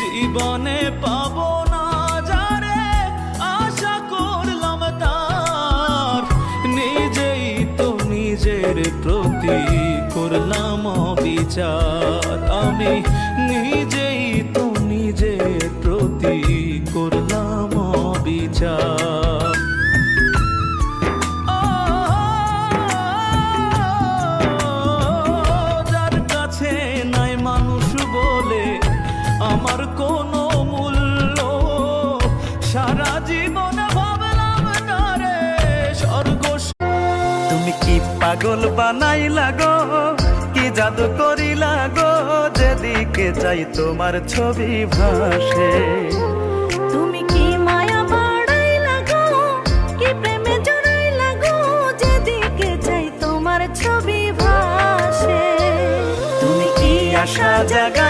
জীবনে পাবো না যারে আশা করলাম তার, নিজেই তো নিজের প্রতি করলাম অবিচার। আমি নিজেই তো নিজের প্রতি করলাম অবিচার। যার কাছে নাই মানুষ বলে আমার কোনো মূল্য, সারা জীবন ভাবলাম তারে স্বর্গ। তুমি কি পাগল বানাইলা গো, কি জাদু করিলা গো, যেদিকে চাই তোমার ছবি ভাসে। তুমি কি মায়া বাড়াইলা গো, কি প্রেমে জড়াইলা গো, যেদিকে চাই তোমার ছবি ভাসে। তুমি কি আশা জাগা